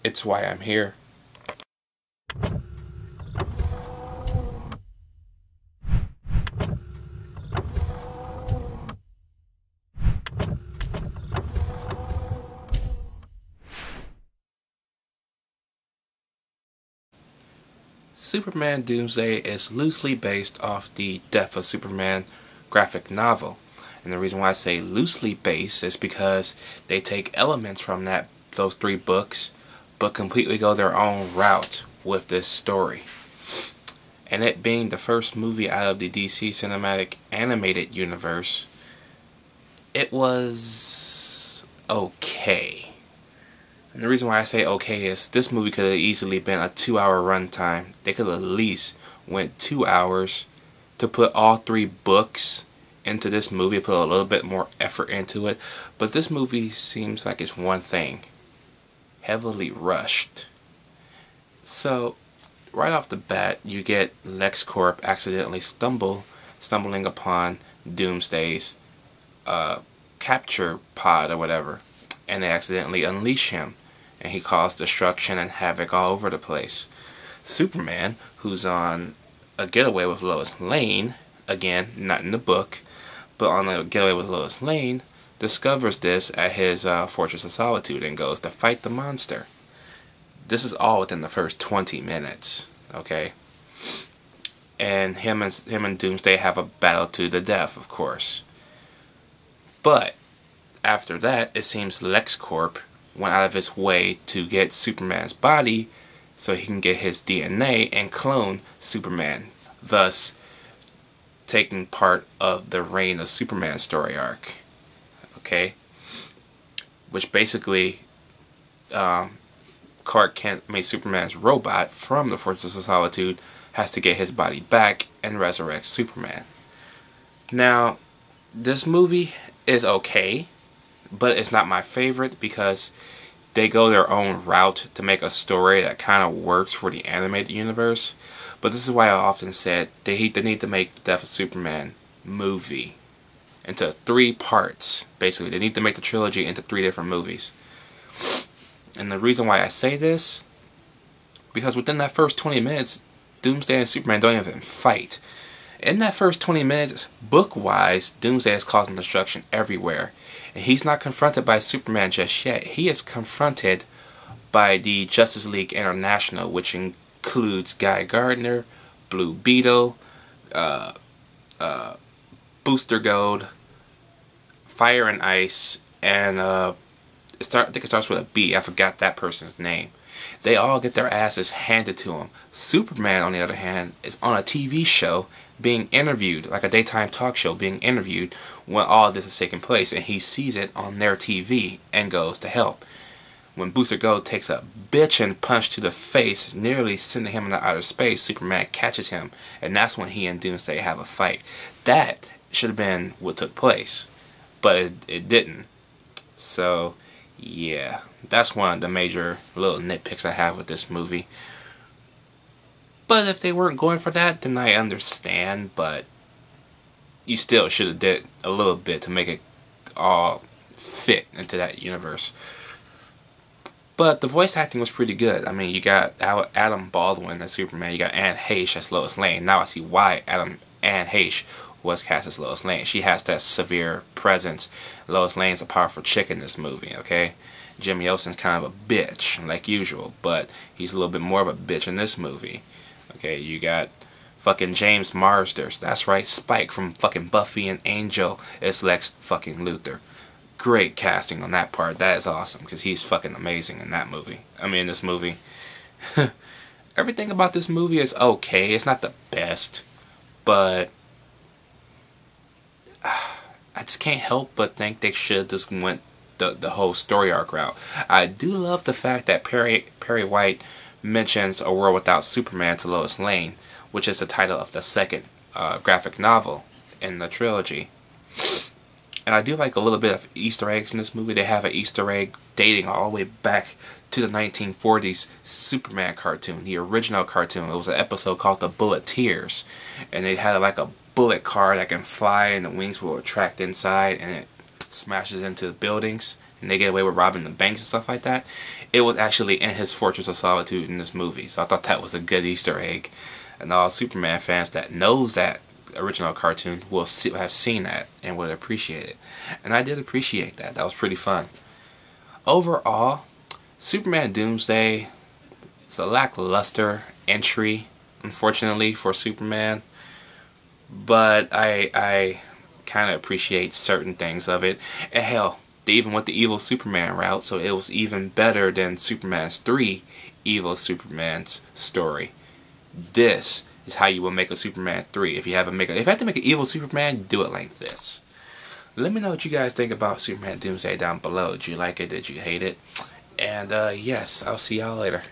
It's why I'm here. Superman Doomsday is loosely based off the Death of Superman graphic novel. And the reason why I say loosely based is because they take elements from those 3 books, but completely go their own route with this story. And it being the first movie out of the DC Cinematic Animated Universe, it was okay. And the reason why I say okay is this movie could have easily been a 2-hour runtime. They could have at least went 2 hours to put all 3 books into this movie, put a little bit more effort into it. But this movie seems like it's one thing: heavily rushed. So right off the bat, you get LexCorp accidentally stumbling upon Doomsday's capture pod or whatever, and they accidentally unleash him, and he caused destruction and havoc all over the place. Superman, who's on a getaway with Lois Lane, again, not in the book, but on a getaway with Lois Lane, discovers this at his Fortress of Solitude and goes to fight the monster. This is all within the first 20 minutes, okay? And him and Doomsday have a battle to the death, of course. But after that, it seems LexCorp went out of his way to get Superman's body so he can get his DNA and clone Superman, thus taking part of the Reign of Superman story arc. Okay? Which basically, Clark Kent made Superman's robot from the Fortress of Solitude, has to get his body back and resurrect Superman. Now, this movie is okay, but it's not my favorite because they go their own route to make a story that kind of works for the animated universe. But this is why I often said they need to make the Death of Superman movie into 3 parts. Basically, they need to make the trilogy into 3 different movies. And the reason why I say this, because within that first 20 minutes, Doomsday and Superman don't even fight. In that first 20 minutes, book-wise, Doomsday is causing destruction everywhere. And he's not confronted by Superman just yet. He is confronted by the Justice League International, which includes Guy Gardner, Blue Beetle, Booster Gold, Fire and Ice, and I think it starts with a B. I forgot that person's name. They all get their asses handed to them. Superman, on the other hand, is on a TV show being interviewed, like a daytime talk show, being interviewed when all this is taking place, and he sees it on their TV and goes to help. When Booster Gold takes a bitchin' punch to the face, nearly sending him into outer space, Superman catches him, and that's when he and Doomsday have a fight. That should have been what took place, but it didn't. So, yeah, that's one of the major little nitpicks I have with this movie. But if they weren't going for that, then I understand, but you still should have did a little bit to make it all fit into that universe. But the voice acting was pretty good. I mean, you got Adam Baldwin as Superman, you got Anne Heche as Lois Lane. Now I see why Anne Heche was cast as Lois Lane. She has that severe presence. Lois Lane's a powerful chick in this movie, okay? Jimmy Olsen's kind of a bitch, like usual, but he's a little bit more of a bitch in this movie. Okay, you got fucking James Marsters. That's right, Spike from fucking Buffy and Angel is Lex fucking Luthor. Great casting on that part. That is awesome, because he's fucking amazing in that movie. I mean, this movie. Everything about this movie is okay. It's not the best, but I just can't help but think they should just went the whole story arc route. I do love the fact that Perry White mentions A World Without Superman to Lois Lane, which is the title of the second graphic novel in the trilogy. And I do like a little bit of Easter eggs in this movie. They have an Easter egg dating all the way back to the 1940s Superman cartoon, the original cartoon. It was an episode called The Bulleteers, and they had like a bullet car that can fly and the wings will attract inside and it smashes into the buildings. and they get away with robbing the banks and stuff like that, it was actually in his Fortress of Solitude in this movie. So I thought that was a good Easter egg. And all Superman fans that knows that original cartoon will have seen that and would appreciate it. And I did appreciate that. That was pretty fun. Overall, Superman Doomsday is a lackluster entry, unfortunately, for Superman. But I kind of appreciate certain things of it. And hell, they even went the evil Superman route, so it was even better than Superman's 3 evil Superman's story. This is how you will make a Superman 3. If you have to make an evil Superman, do it like this. Let me know what you guys think about Superman Doomsday down below. Did you like it? Did you hate it? And yes, I'll see y'all later.